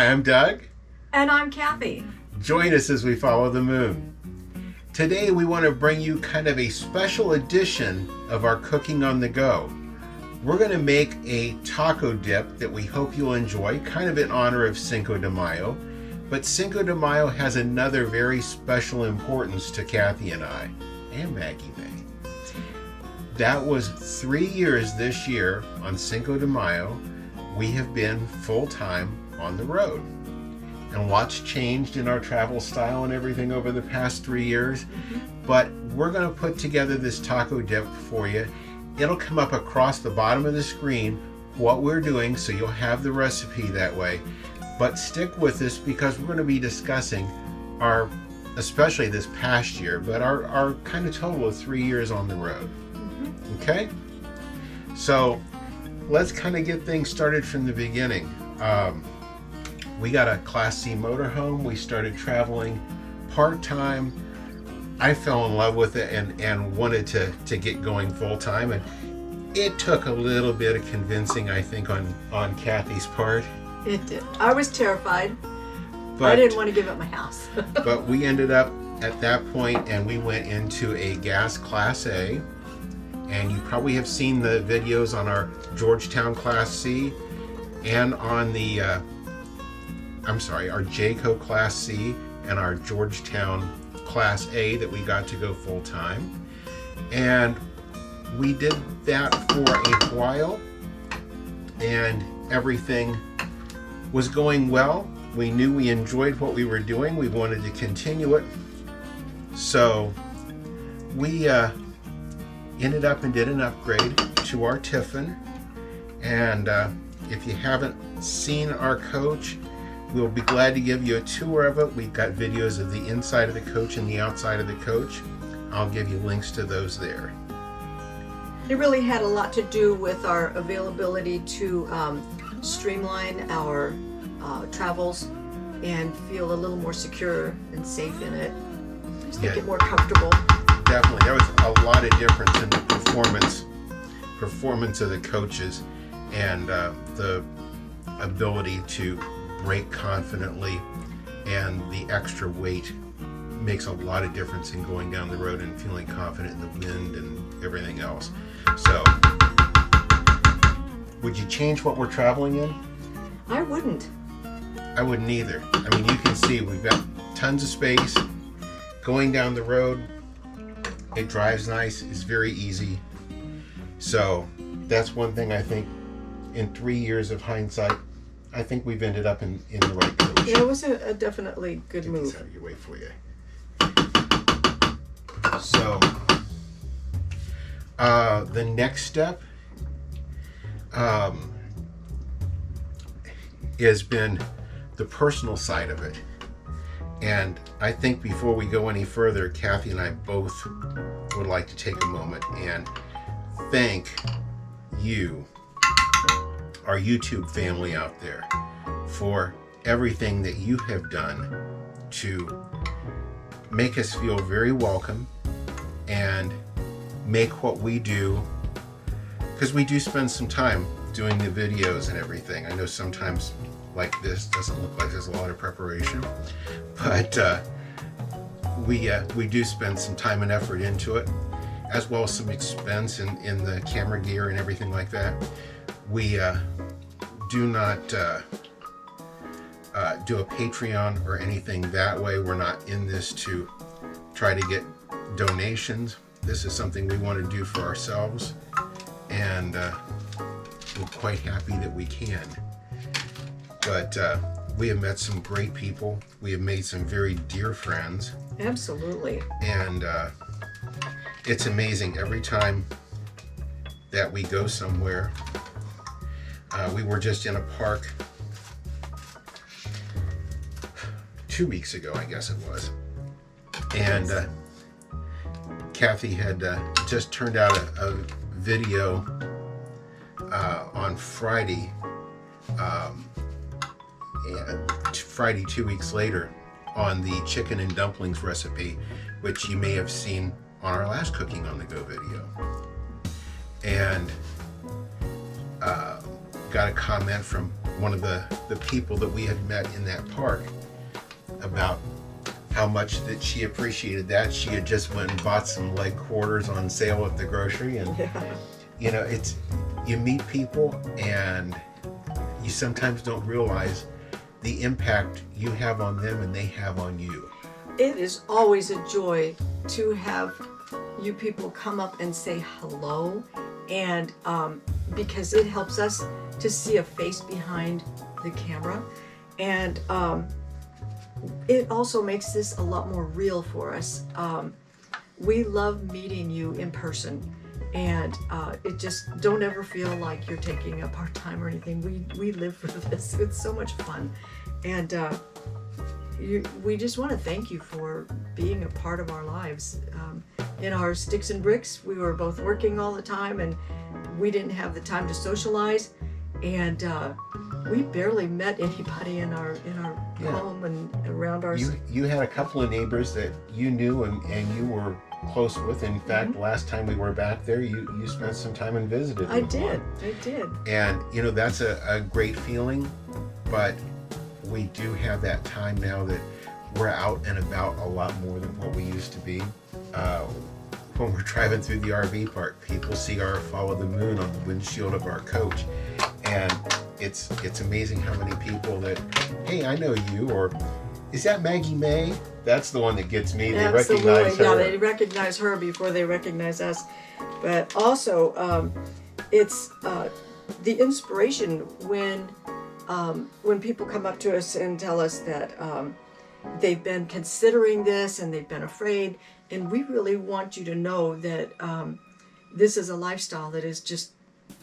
I'm Doug. And I'm Cathy. Join us as we follow the moon. Today we want to bring you kind of a special edition of our Cooking on the Go. We're going to make a taco dip that we hope you'll enjoy, kind of in honor of Cinco de Mayo. But Cinco de Mayo has another very special importance to Cathy and I, and Maggie Mae. That was 3 years this year on Cinco de Mayo. We have been full-time on the road. And lots changed in our travel style and everything over the past 3 years. But we're going to put together this taco dip for you. It'll come up across the bottom of the screen what we're doing, so you'll have the recipe that way. But stick with us because we're going to be discussing our, especially this past year, but our kind of total of 3 years on the road. Okay? So let's kind of get things started from the beginning. We got a Class C motorhome. We started traveling part-time. I fell in love with it and wanted to get going full-time. And it took a little bit of convincing, I think, on Cathy's part. It did. I was terrified. But I didn't want to give up my house. But we ended up at that point and we went into a gas Class A. And you probably have seen the videos on our Georgetown Class C and on the, our Jayco Class C and our Georgetown Class A that we got to go full time. And we did that for a while and everything was going well. We knew we enjoyed what we were doing. We wanted to continue it. So we ended up and did an upgrade to our Tiffin. And if you haven't seen our coach, we'll be glad to give you a tour of it. We've got videos of the inside of the coach and the outside of the coach. I'll give you links to those there. It really had a lot to do with our availability to streamline our travels and feel a little more secure and safe in it. Just make it more comfortable. Definitely. There was a lot of difference in the performance of the coaches and the ability to brake confidently, and the extra weight makes a lot of difference in going down the road and feeling confident in the wind and everything else. So, would you change what we're traveling in? I wouldn't. I wouldn't either. I mean, you can see we've got tons of space. Going down the road, it drives nice, it's very easy. So that's one thing I think in 3 years of hindsight, I think we've ended up in the right coach. Yeah, it was a definitely good Get move. these out of your way for you. So the next step has been the personal side of it. And I think before we go any further, Cathy and I both would like to take a moment and thank you, our YouTube family out there, for everything that you have done to make us feel very welcome and make what we do, because we do spend some time doing the videos and everything. I know sometimes like this doesn't look like there's a lot of preparation, but we do spend some time and effort into it, as well as some expense in the camera gear and everything like that. We do not do a Patreon or anything that way. We're not in this to try to get donations. This is something we want to do for ourselves, and we're quite happy that we can. But we have met some great people. We have made some very dear friends. Absolutely. And it's amazing every time that we go somewhere. We were just in a park 2 weeks ago, I guess it was. And Cathy had just turned out a video on Friday, Friday 2 weeks later, on the chicken and dumplings recipe, which you may have seen on our last Cooking on the Go video. And got a comment from one of the people that we had met in that park about how much that she appreciated that. She had just went and bought some leg quarters on sale at the grocery, and you know, it's, you meet people and you sometimes don't realize the impact you have on them and they have on you. It is always a joy to have you people come up and say hello, and because it helps us to see a face behind the camera, and it also makes this a lot more real for us. We love meeting you in person, and it just, don't ever feel like you're taking a part-time or anything. We live for this. It's so much fun, and we just want to thank you for being a part of our lives. In our sticks and bricks, we were both working all the time, and we didn't have the time to socialize, and we barely met anybody in our home and around our. You had a couple of neighbors that you knew and you were close with. In fact, last time we were back there, you spent some time and visited. I did. And you know, that's a great feeling, but we do have that time now that we're out and about a lot more than what we used to be. When we're driving through the RV park, people see our follow the moon on the windshield of our coach, and it's amazing how many people that, hey, I know you, or is that Maggie Mae? That's the one that gets me. They recognize her. Yeah, they recognize her before they recognize us. But also, it's the inspiration when people come up to us and tell us that they've been considering this and they've been afraid, and we really want you to know that this is a lifestyle that is just,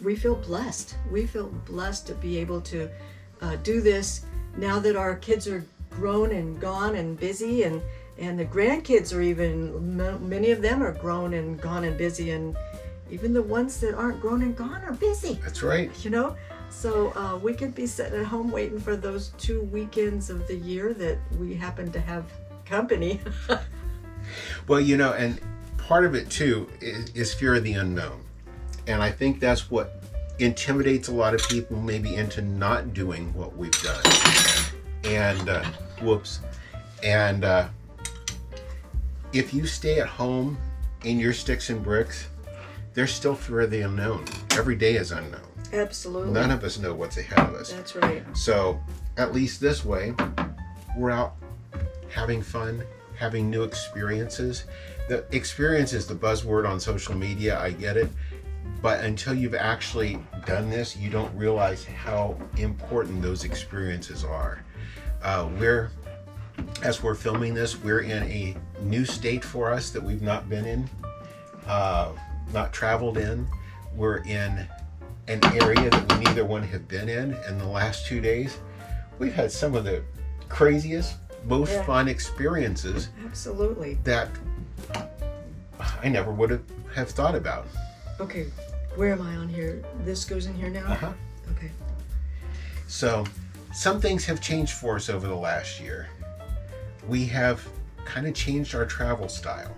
we feel blessed. We feel blessed to be able to do this now that our kids are grown and gone and busy, and the grandkids are even, many of them are grown and gone and busy, and even the ones that aren't grown and gone are busy. That's right. You know? So we could be sitting at home waiting for those 2 weekends of the year that we happen to have company. Well, you know, and part of it too is fear of the unknown. And I think that's what intimidates a lot of people maybe into not doing what we've done. And, if you stay at home in your sticks and bricks, there's still fear of the unknown. Every day is unknown. Absolutely. None of us know what's ahead of us. That's right. So at least this way, we're out having fun, having new experiences. The experience is the buzzword on social media, I get it. But until you've actually done this, you don't realize how important those experiences are. As we're filming this, we're in a new state for us that we've not been in, not traveled in. We're in an area that we neither one have been in the last 2 days. We've had some of the craziest, most fun experiences. Absolutely. That I never would have thought about. Okay, where am I on here? This goes in here now? Uh-huh. Okay. So some things have changed for us over the last year. We have kind of changed our travel style,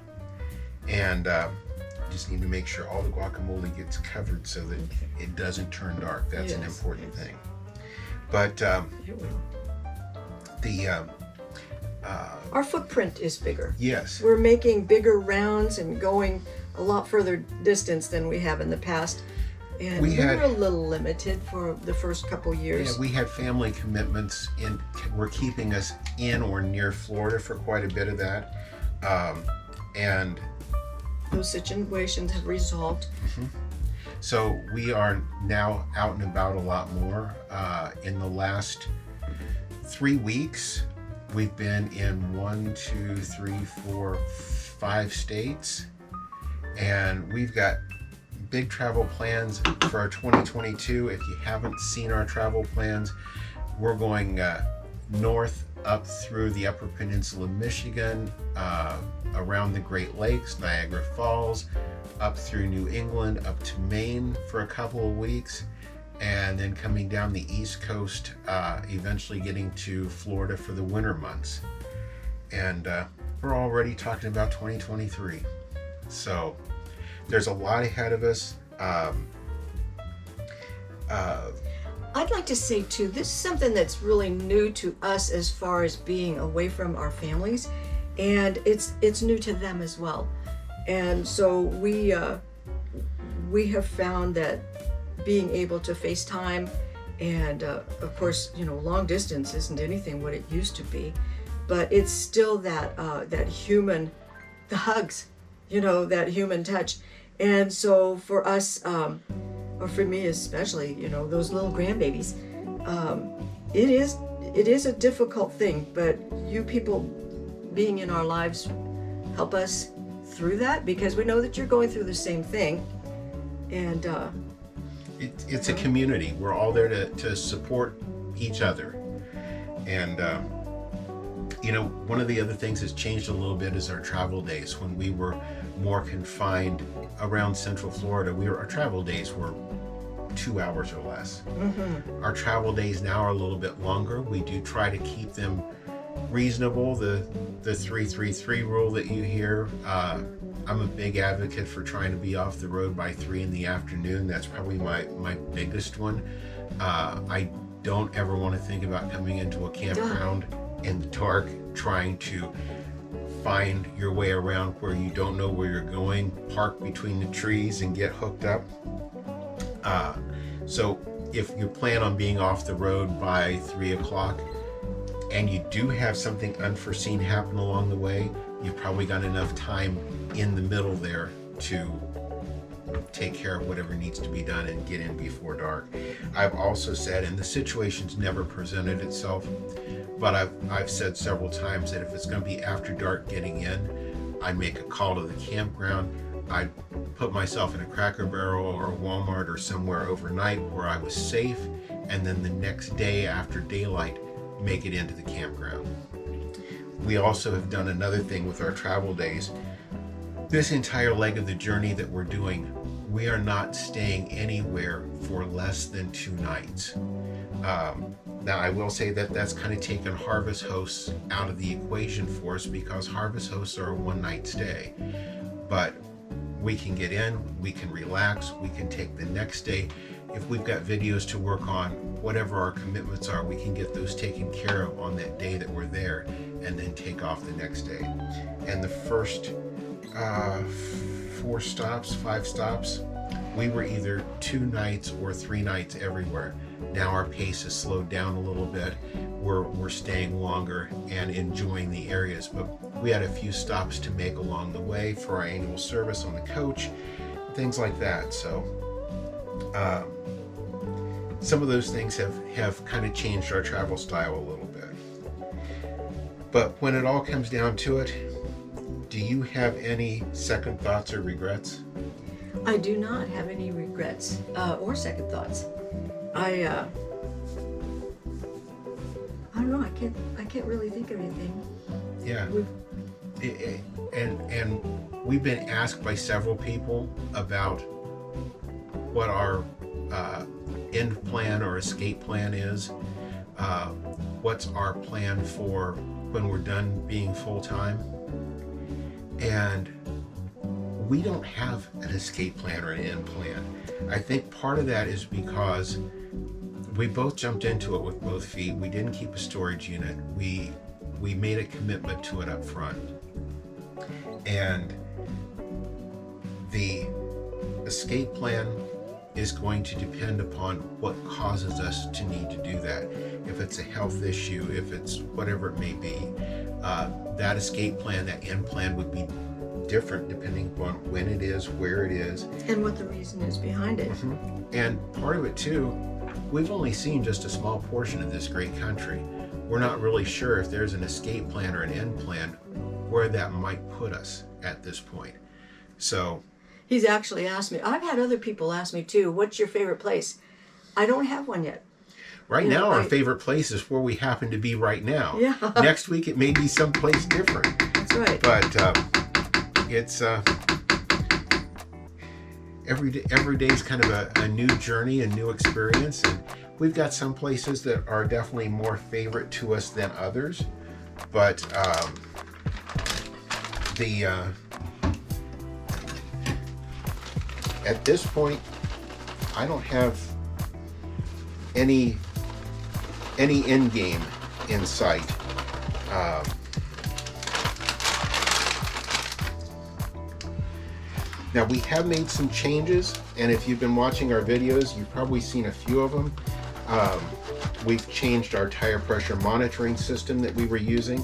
and just need to make sure all the guacamole gets covered so that it doesn't turn dark. That's an important thing. But it will. Our footprint is bigger. Yes. We're making bigger rounds and going a lot further distance than we have in the past. And we were a little limited for the first couple years. Yeah, we had family commitments were keeping us in or near Florida for quite a bit of that. And those situations have resolved. Mm-hmm. So we are now out and about a lot more. In the last 3 weeks, we've been in 5 states, and we've got big travel plans for our 2022. If you haven't seen our travel plans, we're going north up through the Upper Peninsula of Michigan, around the Great Lakes, Niagara Falls, up through New England, up to Maine for a couple of weeks, and then coming down the East Coast, eventually getting to Florida for the winter months. And we're already talking about 2023. So there's a lot ahead of us. I'd like to say too, this is something that's really new to us as far as being away from our families, and it's new to them as well. And so we have found that being able to FaceTime, and of course, long distance isn't anything what it used to be, but it's still that human, the hugs, that human touch. And so for us, or for me especially, those little grandbabies, it is a difficult thing, but you people being in our lives help us through that, because we know that you're going through the same thing. And it's a community. We're all there to support each other. And one of the other things that's changed a little bit is our travel days. When we were more confined around Central Florida, our travel days were 2 hours or less. Mm-hmm. Our travel days now are a little bit longer. We do try to keep them reasonable. The 3-3-3 rule that you hear, I'm a big advocate for trying to be off the road by 3 in the afternoon. That's probably my biggest one. I don't ever want to think about coming into a campground in the dark, trying to find your way around where you don't know where you're going, park between the trees and get hooked up. So if you plan on being off the road by 3 o'clock and you do have something unforeseen happen along the way, you've probably got enough time in the middle there to take care of whatever needs to be done and get in before dark. I've also said, and the situation's never presented itself, but I've said several times that if it's going to be after dark getting in, I make a call to the campground. I'd put myself in a Cracker Barrel or a Walmart or somewhere overnight where I was safe, and then the next day after daylight, make it into the campground. We also have done another thing with our travel days. This entire leg of the journey that we're doing, we are not staying anywhere for less than 2 nights. Now, I will say that that's kind of taken harvest hosts out of the equation for us, because harvest hosts are a 1-night stay. But we can get in, we can relax, we can take the next day. If we've got videos to work on, whatever our commitments are, we can get those taken care of on that day that we're there, and then take off the next day. And the first 4 stops, 5 stops, we were either 2 nights or 3 nights everywhere. Now our pace has slowed down a little bit. We're staying longer and enjoying the areas, but we had a few stops to make along the way for our annual service on the coach, things like that. So some of those things have kind of changed our travel style a little bit. But when it all comes down to it, do you have any second thoughts or regrets? I do not have any regrets or second thoughts. I don't know. I can't really think of anything. Yeah. And we've been asked by several people about what our end plan or escape plan is. What's our plan for when we're done being full-time? And we don't have an escape plan or an end plan. I think part of that is because we both jumped into it with both feet. We didn't keep a storage unit. We made a commitment to it up front. And the escape plan is going to depend upon what causes us to need to do that. If it's a health issue, if it's whatever it may be, that escape plan, that end plan would be different depending upon when it is, where it is, and what the reason is behind it. Mm-hmm. And part of it too, we've only seen just a small portion of this great country. We're not really sure if there's an escape plan or an end plan where that might put us at this point. So he's actually asked me, I've had other people ask me too, what's your favorite place? I don't have one yet. Right now, our favorite place is where we happen to be right now. Yeah. Next week, it may be someplace different. That's right. But it's every day is kind of a new journey, a new experience, and we've got some places that are definitely more favorite to us than others. But at this point, I don't have any end game in sight. Now we have made some changes, and if you've been watching our videos, you've probably seen a few of them. We've changed our tire pressure monitoring system that we were using.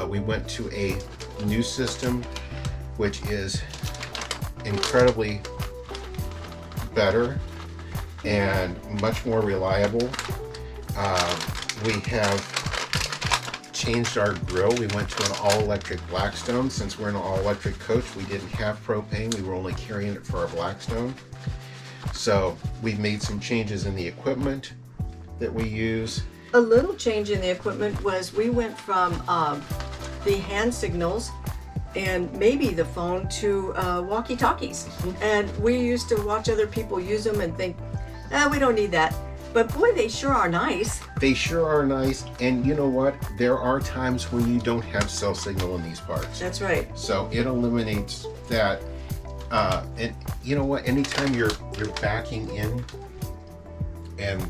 We went to a new system, which is incredibly better and much more reliable. We have changed our grill. We went to an all-electric Blackstone. Since we're in an all-electric coach, we didn't have propane. We were only carrying it for our Blackstone. So we've made some changes in the equipment that we use. A little change in the equipment was we went from the hand signals and maybe the phone to walkie-talkies. And we used to watch other people use them and think, we don't need that. But boy, they sure are nice. They sure are nice, and you know what? There are times when you don't have cell signal in these parts. That's right. So it eliminates that. And you know what? Anytime you're backing in and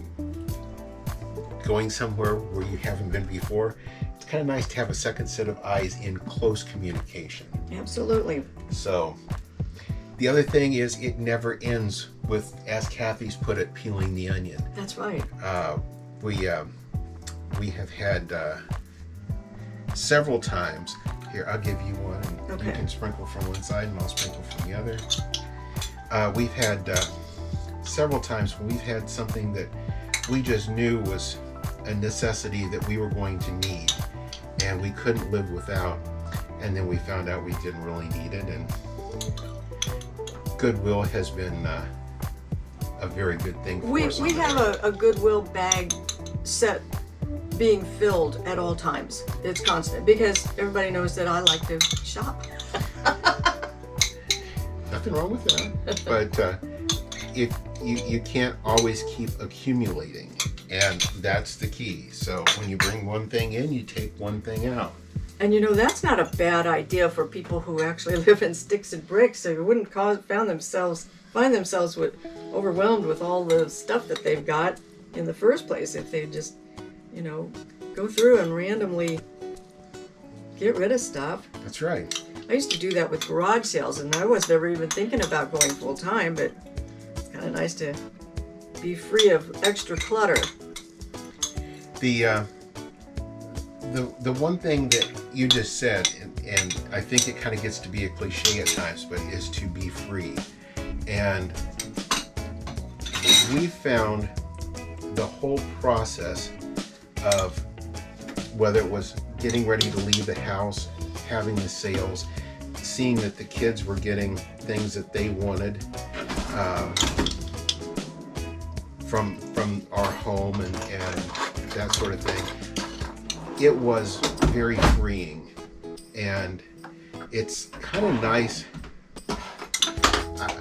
going somewhere where you haven't been before, it's kind of nice to have a second set of eyes in close communication. Absolutely. So the other thing is it never ends with, as Cathy's put it, peeling the onion. That's right. We have had several times. Here, I'll give you one, and Okay. you can sprinkle from one side, and I'll sprinkle from the other. We've had several times when we've had something that we just knew was a necessity that we were going to need, and we couldn't live without, and then we found out we didn't really need it, and Goodwill has been a very good thing for us. We have a Goodwill bag set being filled at all times. It's constant because everybody knows that I like to shop. Nothing wrong with that, but if you can't always keep accumulating, and that's the key. So when you bring one thing in, you take one thing out. And you know, that's not a bad idea for people who actually live in sticks and bricks. So you wouldn't find themselves overwhelmed with all the stuff that they've got in the first place if they just, go through and randomly get rid of stuff. That's right. I used to do that with garage sales, and I was never even thinking about going full time, but it's kind of nice to be free of extra clutter. The one thing that you just said, and I think it kind of gets to be a cliche at times, but is to be free. And we found the whole process of whether it was getting ready to leave the house, having the sales, seeing that the kids were getting things that they wanted from our home and that sort of thing. It was very freeing, and it's kind of nice.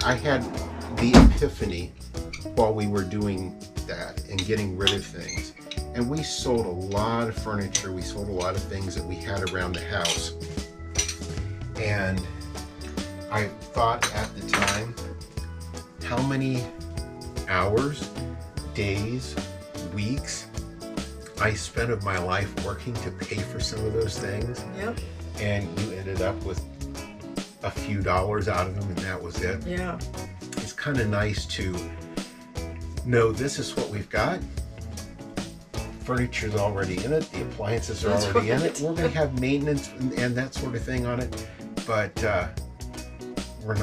I had the epiphany while we were doing that and getting rid of things, and we sold a lot of furniture. We sold a lot of things that we had around the house, and I thought at the time how many hours, days, weeks I spent of my life working to pay for some of those things. Yep. And you ended up with a few dollars out of them, and that was it. Yeah. It's kind of nice to know this is what we've got. Furniture's already in it. The appliances are That's already in right. it. We're going to have maintenance and that sort of thing on it, but we're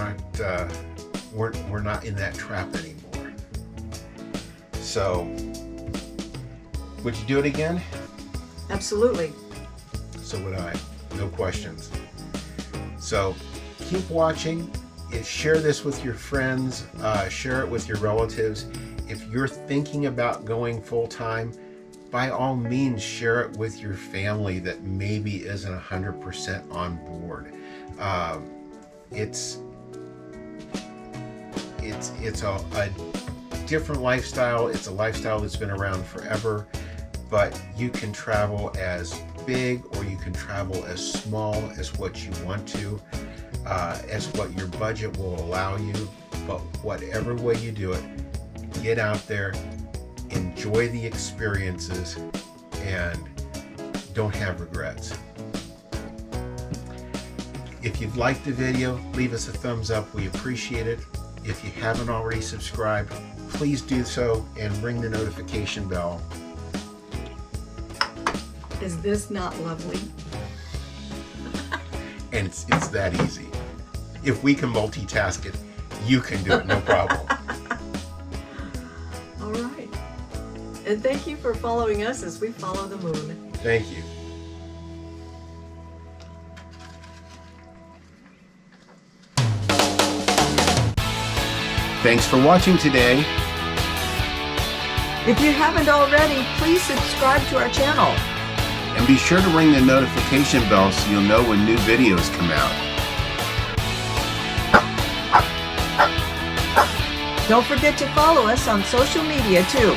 not in that trap anymore. So, would you do it again? Absolutely. So would I. No questions. So keep watching. Share this with your friends. Share it with your relatives. If you're thinking about going full-time, by all means share it with your family that maybe isn't 100% on board. It's a different lifestyle. It's a lifestyle that's been around forever, but you can travel as big or you can travel as small as what you want to, as what your budget will allow you. But whatever way you do it, get out there, enjoy the experiences, and don't have regrets. If you've liked the video, leave us a thumbs up. We appreciate it. If you haven't already subscribed, please do so and ring the notification bell. Is this not lovely? And it's that easy. If we can multitask it, you can do it, no problem. All right. And thank you for following us as we follow the moon. Thank you. Thanks for watching today. If you haven't already, please subscribe to our channel. And be sure to ring the notification bell so you'll know when new videos come out. Don't forget to follow us on social media too.